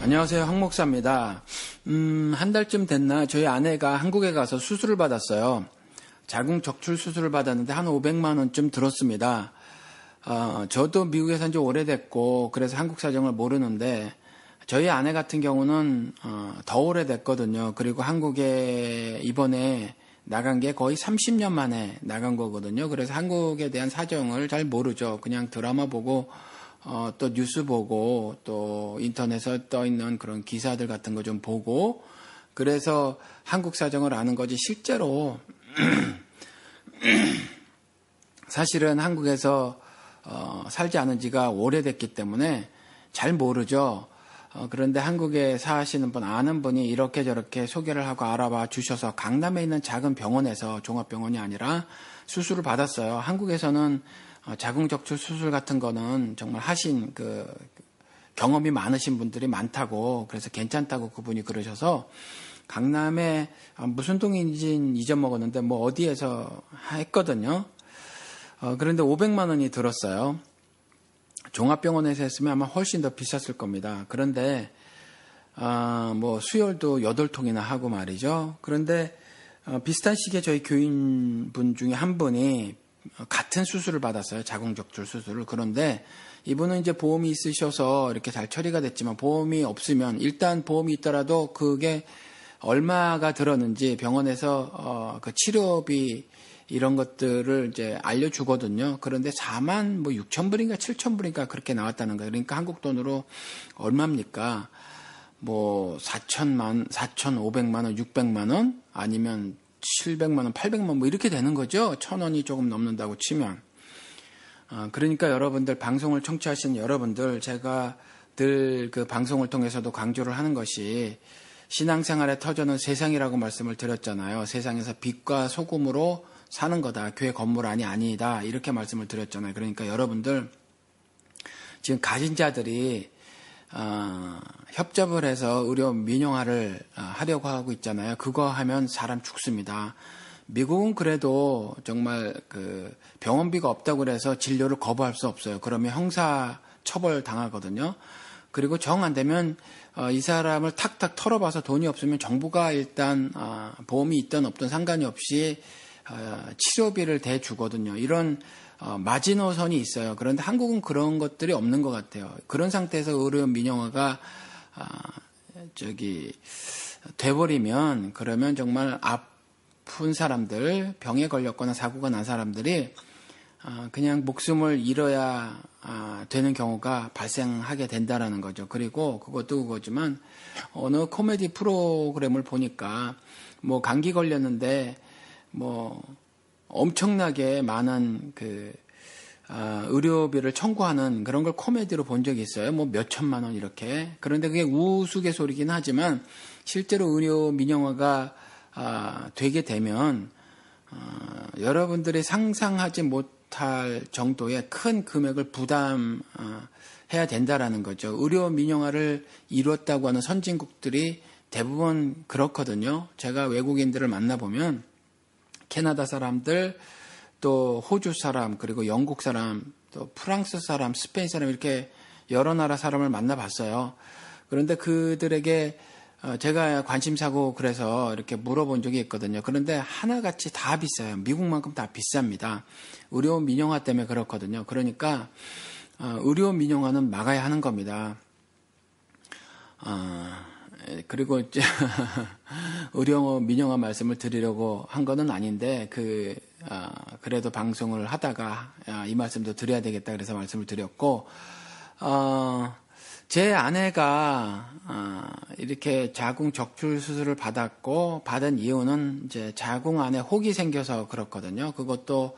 안녕하세요. 황 목사입니다. 한 달쯤 됐나 저희 아내가 한국에 가서 수술을 받았어요. 자궁 적출 수술을 받았는데 한 500만 원쯤 들었습니다. 저도 미국에 산 지 오래됐고 그래서 한국 사정을 모르는데 저희 아내 같은 경우는 더 오래됐거든요. 그리고 한국에 이번에 나간 게 거의 30년 만에 나간 거거든요. 그래서 한국에 대한 사정을 잘 모르죠. 그냥 드라마 보고 또 뉴스 보고 또 인터넷에 떠 있는 그런 기사들 같은 거 좀 보고 그래서 한국 사정을 아는 거지 실제로 사실은 한국에서 살지 않은 지가 오래됐기 때문에 잘 모르죠. 그런데 한국에 사시는 분 아는 분이 이렇게 저렇게 소개를 하고 알아봐 주셔서 강남에 있는 작은 병원에서 종합병원이 아니라 수술을 받았어요. 한국에서는 자궁적출 수술 같은 거는 정말 하신 경험이 많으신 분들이 많다고 그래서 괜찮다고 그분이 그러셔서 강남에 무슨 동인지는 잊어먹었는데 뭐 어디에서 했거든요. 그런데 500만 원이 들었어요. 종합병원에서 했으면 아마 훨씬 더 비쌌을 겁니다. 그런데 뭐 수혈도 8통이나 하고 말이죠. 그런데 비슷한 시기에 저희 교인분 중에 한 분이 같은 수술을 받았어요. 자궁적출 수술을. 그런데 이분은 이제 보험이 있으셔서 이렇게 잘 처리가 됐지만 보험이 없으면 일단 보험이 있더라도 그게 얼마가 들었는지 병원에서 그 치료비 이런 것들을 이제 알려주거든요. 그런데 4만 뭐 6천 불인가 7천 불인가 그렇게 나왔다는 거예요. 그러니까 한국 돈으로 얼마입니까? 뭐 4,500만 원, 600만 원 아니면 700만 원, 800만 원 뭐 이렇게 되는 거죠. 1,000원이 조금 넘는다고 치면. 그러니까 여러분들 방송을 청취하시는 여러분들 제가 늘 그 방송을 통해서도 강조를 하는 것이 신앙생활의 터전은 세상이라고 말씀을 드렸잖아요. 세상에서 빛과 소금으로 사는 거다. 교회 건물 안이 아니다. 이렇게 말씀을 드렸잖아요. 그러니까 여러분들 지금 가진 자들이 협접을 해서 의료 민영화를 하려고 하고 있잖아요. 그거 하면 사람 죽습니다. 미국은 그래도 정말 그 병원비가 없다고 그래서 진료를 거부할 수 없어요. 그러면 형사 처벌 당하거든요. 그리고 정 안 되면 이 사람을 탁탁 털어봐서 돈이 없으면 정부가 일단 보험이 있든 없든 상관이 없이 치료비를 대주거든요. 이런 마지노선이 있어요. 그런데 한국은 그런 것들이 없는 것 같아요. 그런 상태에서 의료 민영화가 돼버리면 그러면 정말 아픈 사람들, 병에 걸렸거나 사고가 난 사람들이 그냥 목숨을 잃어야 되는 경우가 발생하게 된다라는 거죠. 그리고 그것도 그거지만 어느 코미디 프로그램을 보니까 뭐 감기 걸렸는데 뭐 엄청나게 많은 의료비를 청구하는 그런 걸 코미디로 본 적이 있어요. 뭐 몇 천만 원 이렇게. 그런데 그게 우스갯소리긴 하지만 실제로 의료 민영화가 되게 되면 여러분들이 상상하지 못할 정도의 큰 금액을 부담해야 된다라는 거죠. 의료 민영화를 이뤘다고 하는 선진국들이 대부분 그렇거든요. 제가 외국인들을 만나보면 캐나다 사람들, 또 호주 사람, 그리고 영국 사람, 또 프랑스 사람, 스페인 사람 이렇게 여러 나라 사람을 만나봤어요. 그런데 그들에게 제가 관심사고 그래서 이렇게 물어본 적이 있거든요. 그런데 하나같이 다 비싸요. 미국만큼 다 비쌉니다. 의료 민영화 때문에 그렇거든요. 그러니까 의료 민영화는 막아야 하는 겁니다. 그리고 의료 민영화 말씀을 드리려고 한 거는 아닌데 그래도 방송을 하다가 이 말씀도 드려야 되겠다 그래서 말씀을 드렸고 제 아내가 이렇게 자궁 적출 수술을 받은 이유는 이제 자궁 안에 혹이 생겨서 그렇거든요. 그것도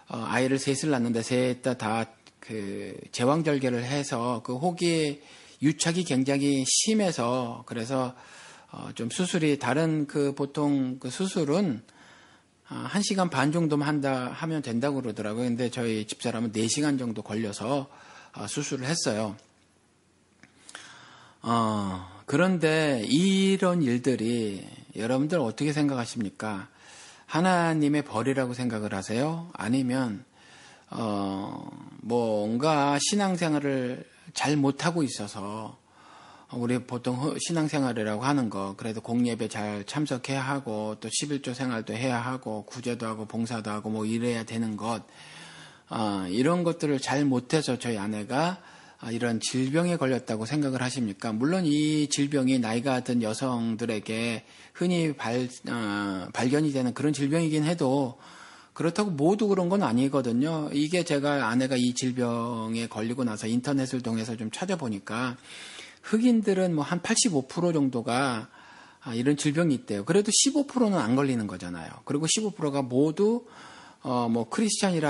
아이를 셋을 낳는데 셋 다 제왕절개를 해서 그 혹이 유착이 굉장히 심해서 그래서 좀 수술이 다른 보통 수술은 1시간 반 정도만 하면 된다고 그러더라고요. 근데 저희 집사람은 4시간 정도 걸려서 수술을 했어요. 그런데 이런 일들이 여러분들 어떻게 생각하십니까? 하나님의 벌이라고 생각을 하세요? 아니면 뭔가 신앙생활을 잘 못하고 있어서 우리 보통 신앙생활이라고 하는 거, 그래도 공예배 잘 참석해야 하고, 또 11조 생활도 해야 하고, 구제도 하고, 봉사도 하고, 뭐 이래야 되는 것, 이런 것들을 잘 못해서 저희 아내가 이런 질병에 걸렸다고 생각을 하십니까? 물론 이 질병이 나이가 든 여성들에게 흔히 발견이 되는 그런 질병이긴 해도, 그렇다고 모두 그런 건 아니거든요. 이게 제가 아내가 이 질병에 걸리고 나서 인터넷을 통해서 좀 찾아보니까, 흑인들은 뭐 한 85% 정도가 이런 질병이 있대요. 그래도 15%는 안 걸리는 거잖아요. 그리고 15%가 모두 뭐 크리스찬일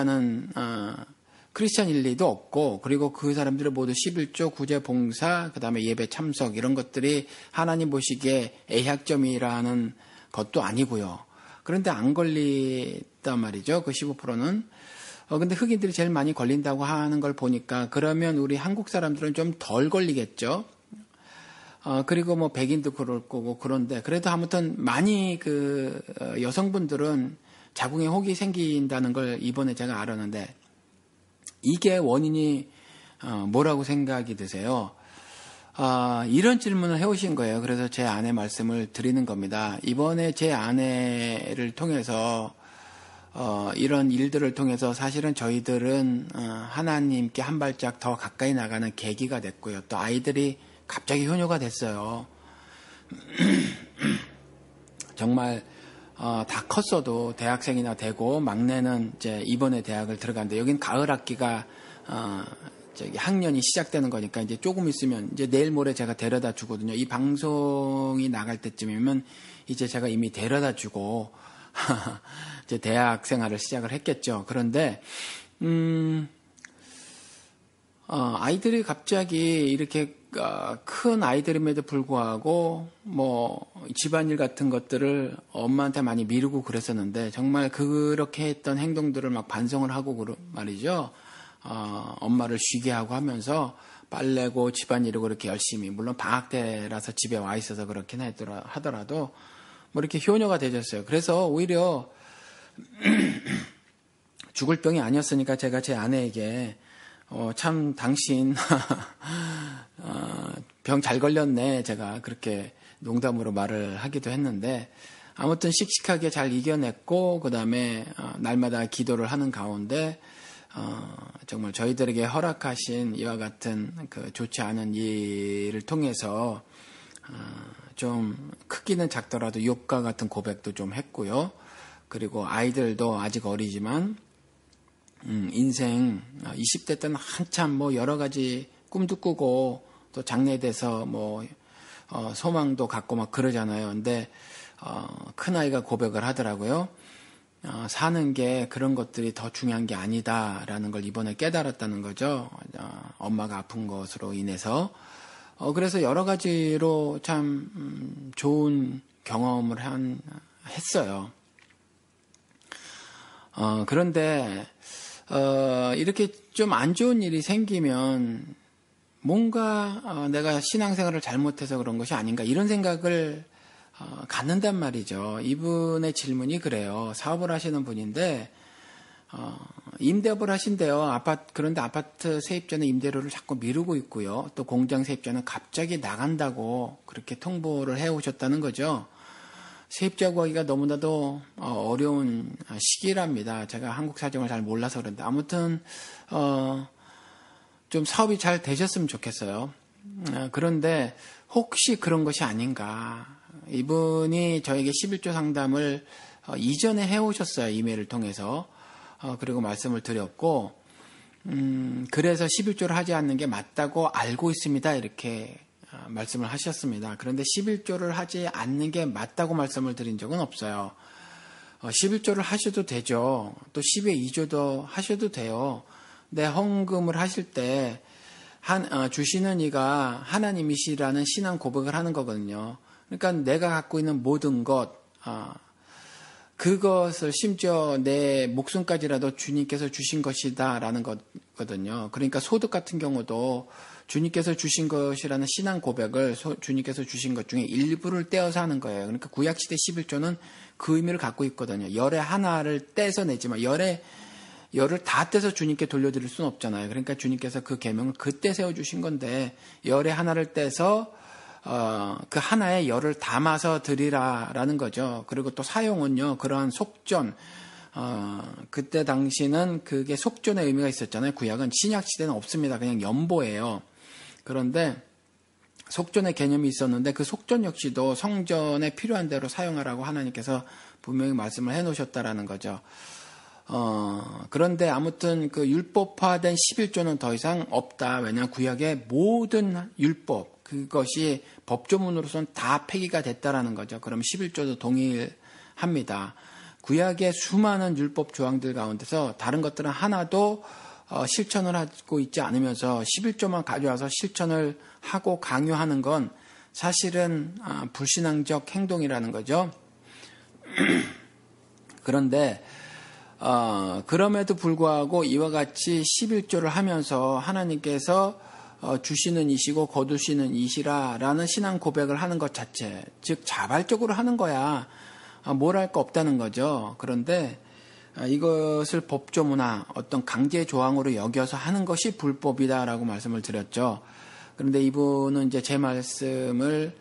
리도 없고, 그리고 그 사람들은 모두 11조 구제 봉사, 그다음에 예배 참석 이런 것들이 하나님 보시기에 애약점이라는 것도 아니고요. 그런데 안 걸리단 말이죠. 그 15%는. 근데 흑인들이 제일 많이 걸린다고 하는 걸 보니까, 그러면 우리 한국 사람들은 좀 덜 걸리겠죠. 그리고 뭐 백인도 그럴 거고, 그런데 그래도 아무튼 많이 여성분들은 자궁에 혹이 생긴다는 걸 이번에 제가 알았는데, 이게 원인이 뭐라고 생각이 드세요? 이런 질문을 해오신 거예요. 그래서 제 아내 말씀을 드리는 겁니다. 이번에 제 아내를 통해서 이런 일들을 통해서 사실은 저희들은 하나님께 한 발짝 더 가까이 나가는 계기가 됐고요. 또 아이들이 갑자기 효녀가 됐어요. 정말 다 컸어도 대학생이나 되고, 막내는 이제 이번에 대학을 들어갔는데, 여긴 가을 학기가 학년이 시작되는 거니까 이제 조금 있으면 이제 내일 모레 제가 데려다 주거든요. 이 방송이 나갈 때쯤이면 이제 제가 이미 데려다 주고 이제 대학 생활을 시작을 했겠죠. 그런데 아이들이 갑자기 이렇게 큰 아이들임에도 불구하고 뭐 집안일 같은 것들을 엄마한테 많이 미루고 그랬었는데, 정말 그렇게 했던 행동들을 막 반성을 하고 말이죠. 엄마를 쉬게 하고 하면서 빨래고 집안일이고 그렇게 열심히, 물론 방학 때라서 집에 와 있어서 그렇긴 하더라도 뭐 이렇게 효녀가 되셨어요. 그래서 오히려 죽을 병이 아니었으니까 제가 제 아내에게 참 당신 병 잘 걸렸네, 제가 그렇게 농담으로 말을 하기도 했는데, 아무튼 씩씩하게 잘 이겨냈고, 그 다음에 날마다 기도를 하는 가운데 정말 저희들에게 허락하신 이와 같은 그 좋지 않은 일을 통해서 좀 크기는 작더라도 욥과 같은 고백도 좀 했고요. 그리고 아이들도 아직 어리지만 인생 20대 때는 한참 뭐 여러 가지 꿈도 꾸고, 또 장래돼서 뭐 소망도 갖고 막 그러잖아요. 근데 큰 아이가 고백을 하더라고요. 사는 게 그런 것들이 더 중요한 게 아니다라는 걸 이번에 깨달았다는 거죠. 엄마가 아픈 것으로 인해서. 그래서 여러 가지로 참 좋은 경험을 했어요. 그런데 이렇게 좀 안 좋은 일이 생기면 뭔가 내가 신앙생활을 잘못해서 그런 것이 아닌가, 이런 생각을 갖는단 말이죠. 이분의 질문이 그래요. 사업을 하시는 분인데 임대업을 하신대요. 그런데 아파트 세입자는 임대료를 자꾸 미루고 있고요. 또 공장 세입자는 갑자기 나간다고 그렇게 통보를 해오셨다는 거죠. 세입자 구하기가 너무나도 어려운 시기랍니다. 제가 한국 사정을 잘 몰라서 그런데, 아무튼 좀 사업이 잘 되셨으면 좋겠어요. 그런데 혹시 그런 것이 아닌가. 이분이 저에게 11조 상담을 이전에 해오셨어요. 이메일을 통해서. 그리고 말씀을 드렸고, 그래서 11조를 하지 않는 게 맞다고 알고 있습니다, 이렇게 말씀을 하셨습니다. 그런데 11조를 하지 않는 게 맞다고 말씀을 드린 적은 없어요. 11조를 하셔도 되죠. 또 10의 2조도 하셔도 돼요. 내 헌금을 하실 때 주시는 이가 하나님이시라는 신앙 고백을 하는 거거든요. 그러니까 내가 갖고 있는 모든 것, 그것을 심지어 내 목숨까지라도 주님께서 주신 것이다라는 거거든요. 그러니까 소득 같은 경우도 주님께서 주신 것이라는 신앙 고백을 주님께서 주신 것 중에 일부를 떼어서 하는 거예요. 그러니까 구약시대 11조는 그 의미를 갖고 있거든요. 열의 하나를 떼서 내지만 열을 다 떼서 주님께 돌려드릴 수는 없잖아요. 그러니까 주님께서 그 계명을 그때 세워주신 건데, 열의 하나를 떼서 그 하나의 열을 담아서 드리라라는 거죠. 그리고 또 사용은요, 그러한 속전, 그때 당시는 그게 속전의 의미가 있었잖아요. 구약은 신약 시대는 없습니다. 그냥 연보예요. 그런데 속전의 개념이 있었는데 그 속전 역시도 성전에 필요한 대로 사용하라고 하나님께서 분명히 말씀을 해놓으셨다라는 거죠. 그런데 아무튼 그 율법화된 11조는 더 이상 없다. 왜냐하면 구약의 모든 율법, 그것이 법조문으로서는 다 폐기가 됐다라는 거죠. 그럼 11조도 동일합니다. 구약의 수많은 율법 조항들 가운데서 다른 것들은 하나도 실천을 하고 있지 않으면서 11조만 가져와서 실천을 하고 강요하는 건 사실은 불신앙적 행동이라는 거죠. 그런데 그럼에도 불구하고 이와 같이 11조를 하면서 하나님께서 주시는 이시고 거두시는 이시라라는 신앙 고백을 하는 것 자체, 즉 자발적으로 하는 거야 뭘 할 거 없다는 거죠. 그런데 이것을 법조문화, 어떤 강제 조항으로 여겨서 하는 것이 불법이다라고 말씀을 드렸죠. 그런데 이분은 이제 제 말씀을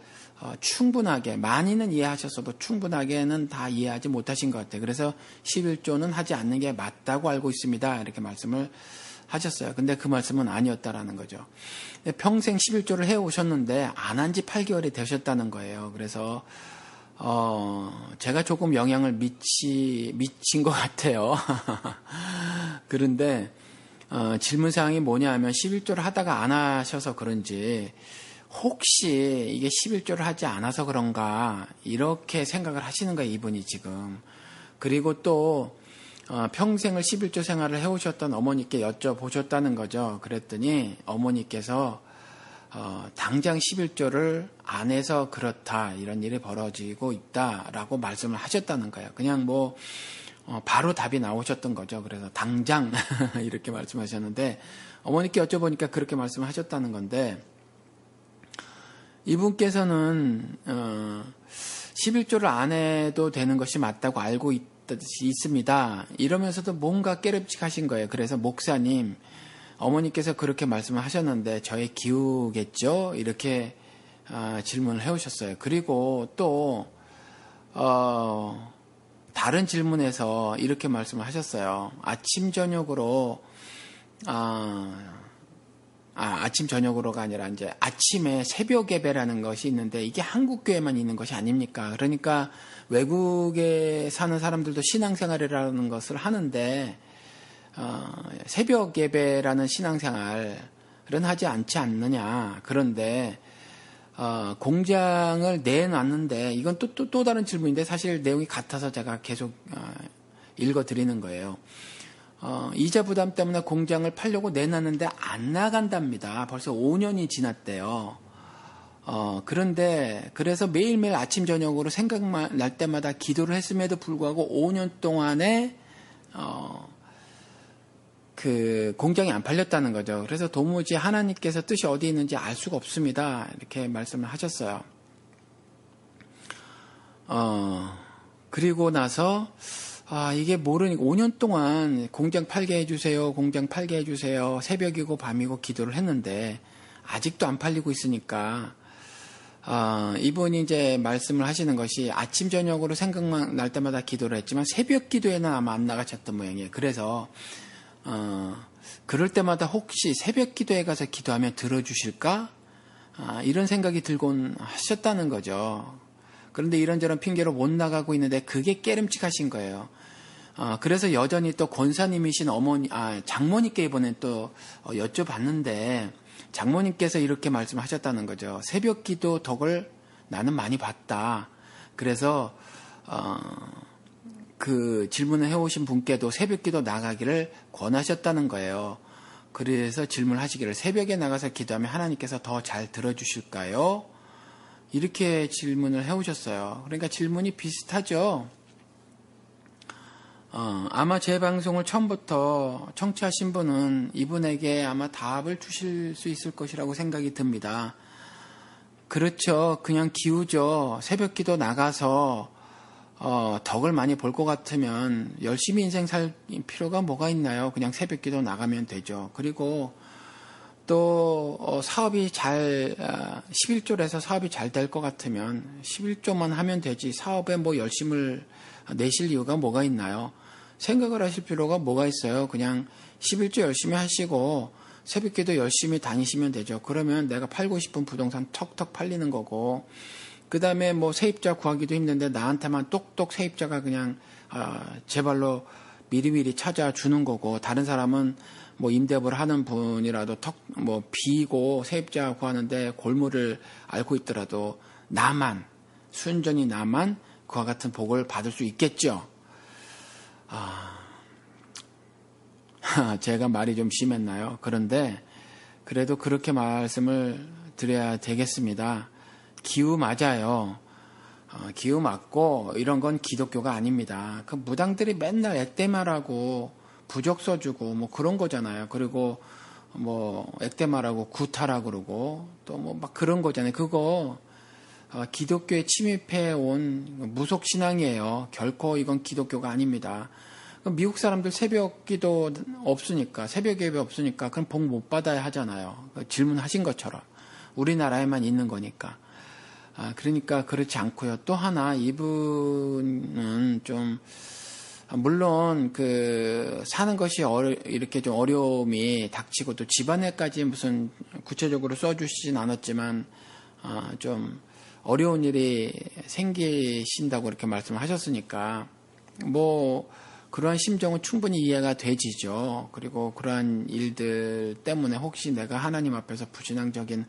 충분하게, 많이는 이해하셨어도 충분하게는 다 이해하지 못하신 것 같아요. 그래서 11조는 하지 않는 게 맞다고 알고 있습니다. 이렇게 말씀을 하셨어요. 근데 그 말씀은 아니었다라는 거죠. 평생 11조를 해오셨는데 안 한 지 8개월이 되셨다는 거예요. 그래서 제가 조금 영향을 미친 것 같아요. 그런데, 질문사항이 뭐냐 하면 11조를 하다가 안 하셔서 그런지, 혹시 이게 11조를 하지 않아서 그런가, 이렇게 생각을 하시는 거예요, 이분이 지금. 그리고 또, 평생을 11조 생활을 해오셨던 어머니께 여쭤보셨다는 거죠. 그랬더니 어머니께서 당장 11조를 안 해서 그렇다, 이런 일이 벌어지고 있다라고 말씀을 하셨다는 거예요. 그냥 뭐 바로 답이 나오셨던 거죠. 그래서 당장 이렇게 말씀하셨는데 어머니께 여쭤보니까 그렇게 말씀하셨다는 건데, 이분께서는 11조를 안 해도 되는 것이 맞다고 알고 있습니다. 이러면서도 뭔가 깨름칙하신 거예요. 그래서 목사님, 어머니께서 그렇게 말씀을 하셨는데 저의 기우겠죠? 이렇게 질문을 해오셨어요. 그리고 또 다른 질문에서 이렇게 말씀을 하셨어요. 아침 저녁으로가 아니라 이제 아침에 새벽 예배라는 것이 있는데 이게 한국 교회만 있는 것이 아닙니까? 그러니까 외국에 사는 사람들도 신앙생활이라는 것을 하는데 새벽 예배라는 신앙생활은 하지 않지 않느냐. 그런데 공장을 내놨는데, 이건 또 다른 질문인데 사실 내용이 같아서 제가 계속 읽어드리는 거예요. 이자 부담 때문에 공장을 팔려고 내놨는데 안 나간답니다. 벌써 5년이 지났대요. 그런데 그래서 매일매일 아침 저녁으로 생각만 날 때마다 기도를 했음에도 불구하고 5년 동안에 그 공장이 안 팔렸다는 거죠. 그래서 도무지 하나님께서 뜻이 어디 있는지 알 수가 없습니다. 이렇게 말씀을 하셨어요. 그리고 나서 이게 모르니까 5년 동안 공장 팔게 해주세요. 공장 팔게 해주세요. 새벽이고 밤이고 기도를 했는데 아직도 안 팔리고 있으니까 이분이 이제 말씀을 하시는 것이 아침 저녁으로 생각만 날 때마다 기도를 했지만 새벽 기도에는 아마 안 나가셨던 모양이에요. 그래서 그럴 때마다 혹시 새벽 기도에 가서 기도하면 들어주실까? 이런 생각이 들곤 하셨다는 거죠. 그런데 이런저런 핑계로 못 나가고 있는데 그게 깨름칙하신 거예요. 그래서 여전히 또 권사님이신 장모님께 이번엔 또 여쭤봤는데 장모님께서 이렇게 말씀하셨다는 거죠. 새벽 기도 덕을 나는 많이 봤다. 그래서 그 질문을 해오신 분께도 새벽 기도 나가기를 권하셨다는 거예요. 그래서 질문하시기를 새벽에 나가서 기도하면 하나님께서 더 잘 들어주실까요? 이렇게 질문을 해오셨어요. 그러니까 질문이 비슷하죠. 아마 제 방송을 처음부터 청취하신 분은 이분에게 아마 답을 주실 수 있을 것이라고 생각이 듭니다. 그렇죠. 그냥 기우죠. 새벽 기도 나가서 덕을 많이 볼 것 같으면 열심히 인생 살 필요가 뭐가 있나요? 그냥 새벽 기도 나가면 되죠. 그리고 또 사업이 11조를 해서 사업이 잘 될 것 같으면 11조만 하면 되지 사업에 뭐 열심을 내실 이유가 뭐가 있나요? 생각을 하실 필요가 뭐가 있어요? 그냥 11조 열심히 하시고 새벽기도 열심히 다니시면 되죠. 그러면 내가 팔고 싶은 부동산 턱턱 팔리는 거고, 그 다음에 뭐 세입자 구하기도 힘든데 나한테만 똑똑 세입자가 그냥 제발로 미리미리 찾아주는 거고, 다른 사람은 뭐 임대업을 하는 분이라도 뭐 비고 세입자 구하는데 골무를 앓고 있더라도 순전히 나만 그와 같은 복을 받을 수 있겠죠. 제가 말이 좀 심했나요? 그런데 그래도 그렇게 말씀을 드려야 되겠습니다. 기우 맞아요. 기우 맞고 이런 건 기독교가 아닙니다. 그 무당들이 맨날 액대말하고 부적서 주고 뭐 그런 거잖아요. 그리고 뭐 액대말하고 구타라 그러고 또 뭐 막 그런 거잖아요. 그거 기독교에 침입해 온 무속신앙이에요. 결코 이건 기독교가 아닙니다. 미국 사람들 새벽기도 없으니까, 새벽 예배 없으니까 그럼 복 못 받아야 하잖아요. 질문하신 것처럼 우리나라에만 있는 거니까. 그러니까 그렇지 않고요. 또 하나 이분은 좀 물론 사는 것이 이렇게 좀 어려움이 닥치고 또 집안에까지 무슨 구체적으로 써주시진 않았지만 좀 어려운 일이 생기신다고 이렇게 말씀을 하셨으니까 뭐 그러한 심정은 충분히 이해가 되지죠. 그리고 그러한 일들 때문에 혹시 내가 하나님 앞에서 불신앙적인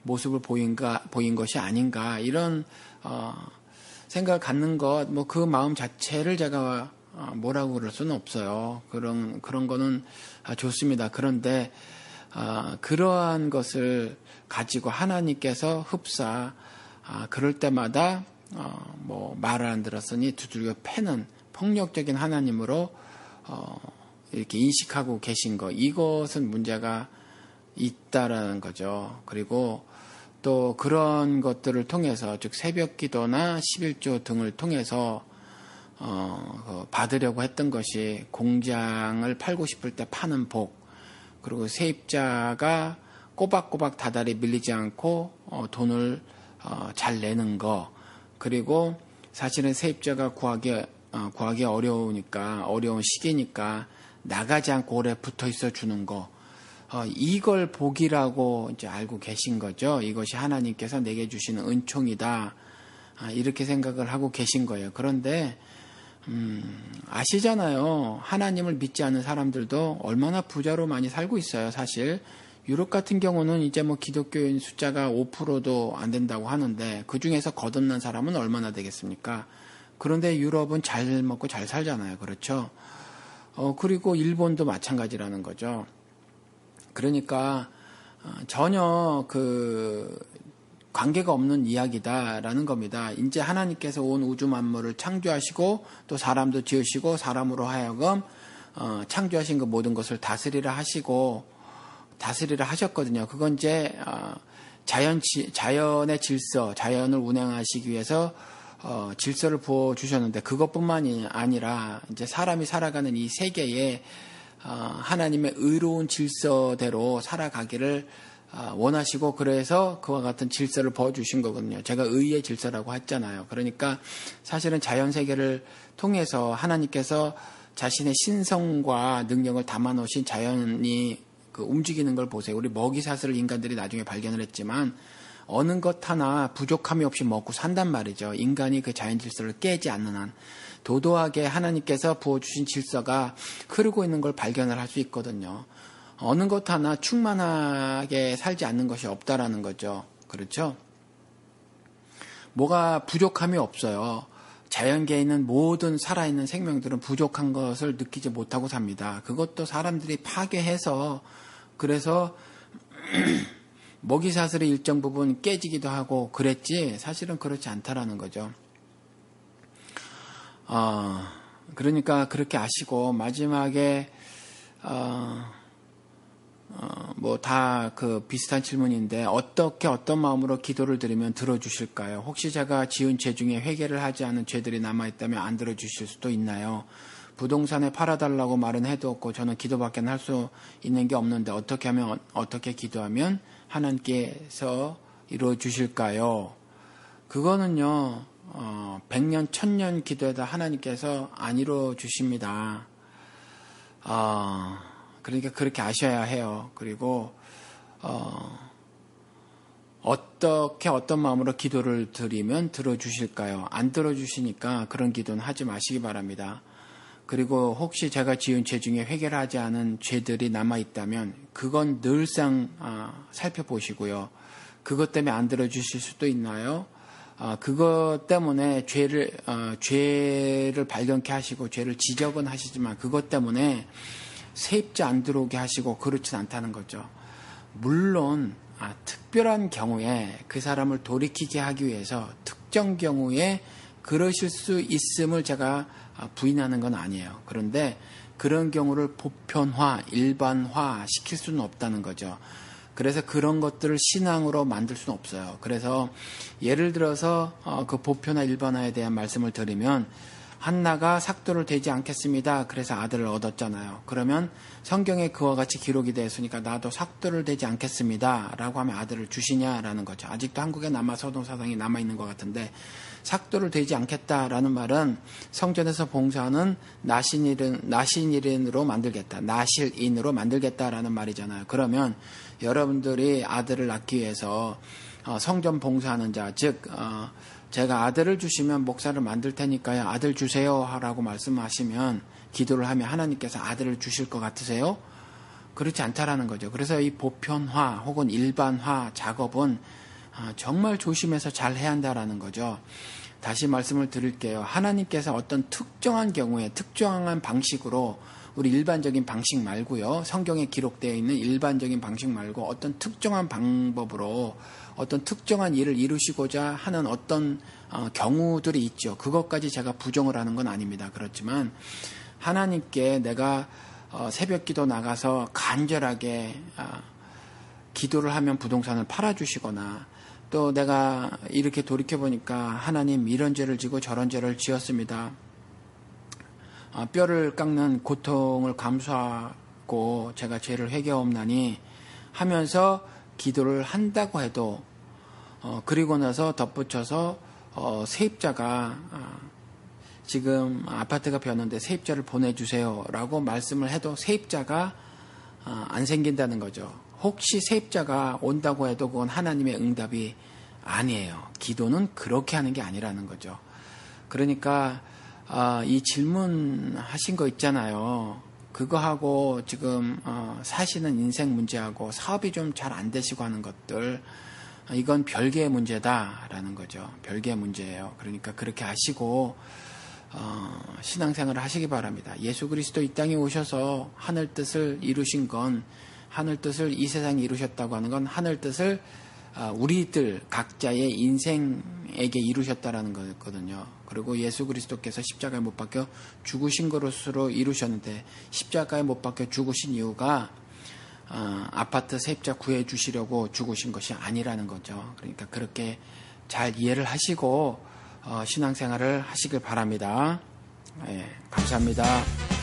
모습을 보인 것이 아닌가 이런 생각을 갖는 것, 뭐 그 마음 자체를 제가 뭐라고 그럴 수는 없어요. 그런 거는 좋습니다. 그런데 그러한 것을 가지고 하나님께서 그럴 때마다 뭐 말을 안 들었으니 두들겨 패는 폭력적인 하나님으로 이렇게 인식하고 계신 것, 이것은 문제가 있다라는 거죠. 그리고 또 그런 것들을 통해서, 즉 새벽 기도나 11조 등을 통해서 받으려고 했던 것이 공장을 팔고 싶을 때 파는 복, 그리고 세입자가 꼬박꼬박 다달이 밀리지 않고 돈을 잘 내는 거, 그리고 사실은 세입자가 구하기 어려운 시기니까 나가지 않고 오래 붙어 있어 주는 거, 이걸 복이라고 이제 알고 계신 거죠. 이것이 하나님께서 내게 주시는 은총이다. 이렇게 생각을 하고 계신 거예요. 그런데 아시잖아요. 하나님을 믿지 않는 사람들도 얼마나 부자로 많이 살고 있어요. 사실 유럽 같은 경우는 이제 뭐 기독교인 숫자가 5%도 안 된다고 하는데 그 중에서 거듭난 사람은 얼마나 되겠습니까? 그런데 유럽은 잘 먹고 잘 살잖아요. 그렇죠? 그리고 일본도 마찬가지라는 거죠. 그러니까 전혀 관계가 없는 이야기다라는 겁니다. 이제 하나님께서 온 우주 만물을 창조하시고 또 사람도 지으시고 사람으로 하여금 창조하신 그 모든 것을 다스리라 하셨거든요. 그건 이제 자연의 질서, 자연을 운행하시기 위해서 질서를 부어 주셨는데, 그것뿐만이 아니라 이제 사람이 살아가는 이 세계에 하나님의 의로운 질서대로 살아가기를 원하시고, 그래서 그와 같은 질서를 부어주신 거거든요. 제가 의의 질서라고 했잖아요. 그러니까 사실은 자연 세계를 통해서 하나님께서 자신의 신성과 능력을 담아놓으신 자연이 움직이는 걸 보세요. 우리 먹이사슬을 인간들이 나중에 발견을 했지만 어느 것 하나 부족함이 없이 먹고 산단 말이죠. 인간이 그 자연 질서를 깨지 않는 한 도도하게 하나님께서 부어주신 질서가 흐르고 있는 걸 발견을 할 수 있거든요. 어느 것 하나 충만하게 살지 않는 것이 없다라는 거죠. 그렇죠? 뭐가 부족함이 없어요. 자연계에 있는 모든 살아있는 생명들은 부족한 것을 느끼지 못하고 삽니다. 그것도 사람들이 파괴해서, 그래서 먹이사슬이 일정 부분 깨지기도 하고 그랬지, 사실은 그렇지 않다라는 거죠. 그러니까 그렇게 아시고, 마지막에 뭐 다 비슷한 질문인데, 어떤 마음으로 기도를 드리면 들어주실까요? 혹시 제가 지은 죄 중에 회개를 하지 않은 죄들이 남아있다면 안 들어주실 수도 있나요? 부동산에 팔아달라고 말은 해도 없고 저는 기도밖에 할 수 있는 게 없는데 어떻게 기도하면 하나님께서 이루어 주실까요? 그거는요 100년 1000년 기도해도 하나님께서 안 이루어 주십니다. 그러니까 그렇게 아셔야 해요. 그리고 어떤 마음으로 기도를 드리면 들어주실까요? 안 들어주시니까 그런 기도는 하지 마시기 바랍니다. 그리고 혹시 제가 지은 죄 중에 회개를 하지 않은 죄들이 남아있다면 그건 늘상 살펴보시고요. 그것 때문에 안 들어주실 수도 있나요? 그것 때문에 죄를 발견케 하시고 죄를 지적은 하시지만 그것 때문에 세입자 안 들어오게 하시고 그렇진 않다는 거죠. 물론 특별한 경우에 그 사람을 돌이키게 하기 위해서 특정 경우에 그러실 수 있음을 제가 부인하는 건 아니에요. 그런데 그런 경우를 보편화, 일반화 시킬 수는 없다는 거죠. 그래서 그런 것들을 신앙으로 만들 수는 없어요. 그래서 예를 들어서 그 보편화, 일반화에 대한 말씀을 드리면 한나가 삭도를 대지 않겠습니다. 그래서 아들을 얻었잖아요. 그러면 성경에 그와 같이 기록이 되었으니까 나도 삭도를 대지 않겠습니다. 라고 하면 아들을 주시냐라는 거죠. 아직도 한국에 소동사상이 남아있는 것 같은데 삭도를 대지 않겠다라는 말은 성전에서 봉사하는 나신인으로 만들겠다. 나실인으로 만들겠다라는 말이잖아요. 그러면 여러분들이 아들을 낳기 위해서 성전 봉사하는 자, 즉 제가 아들을 주시면 목사를 만들 테니까요. 아들 주세요 라고 말씀하시면 기도를 하면 하나님께서 아들을 주실 것 같으세요? 그렇지 않다라는 거죠. 그래서 이 보편화 혹은 일반화 작업은 정말 조심해서 잘 해야 한다라는 거죠. 다시 말씀을 드릴게요. 하나님께서 어떤 특정한 경우에 특정한 방식으로 우리 일반적인 방식 말고요. 성경에 기록되어 있는 일반적인 방식 말고 어떤 특정한 방법으로 어떤 특정한 일을 이루시고자 하는 어떤 경우들이 있죠. 그것까지 제가 부정을 하는 건 아닙니다. 그렇지만 하나님께 내가 새벽 기도 나가서 간절하게 기도를 하면 부동산을 팔아주시거나 또 내가 이렇게 돌이켜보니까 하나님 이런 죄를 지고 저런 죄를 지었습니다. 뼈를 깎는 고통을 감수하고 제가 죄를 회개하옵나니 하면서 기도를 한다고 해도 그리고 나서 덧붙여서 세입자가 지금 아파트가 비었는데 세입자를 보내주세요 라고 말씀을 해도 세입자가 안 생긴다는 거죠. 혹시 세입자가 온다고 해도 그건 하나님의 응답이 아니에요. 기도는 그렇게 하는 게 아니라는 거죠. 그러니까 이 질문하신 거 있잖아요. 그거하고 지금 사시는 인생 문제하고 사업이 좀 잘 안 되시고 하는 것들 이건 별개의 문제다라는 거죠. 별개의 문제예요. 그러니까 그렇게 아시고 신앙생활을 하시기 바랍니다. 예수 그리스도 이 땅에 오셔서 하늘 뜻을 이루신 건 하늘 뜻을 이 세상에 이루셨다고 하는 건 하늘 뜻을 우리들 각자의 인생에게 이루셨다라는 거거든요. 그리고 예수 그리스도께서 십자가에 못 박혀 죽으신 것으로 이루셨는데 십자가에 못 박혀 죽으신 이유가 아파트 세입자 구해주시려고 죽으신 것이 아니라는 거죠. 그러니까 그렇게 잘 이해를 하시고 신앙생활을 하시길 바랍니다. 예, 감사합니다.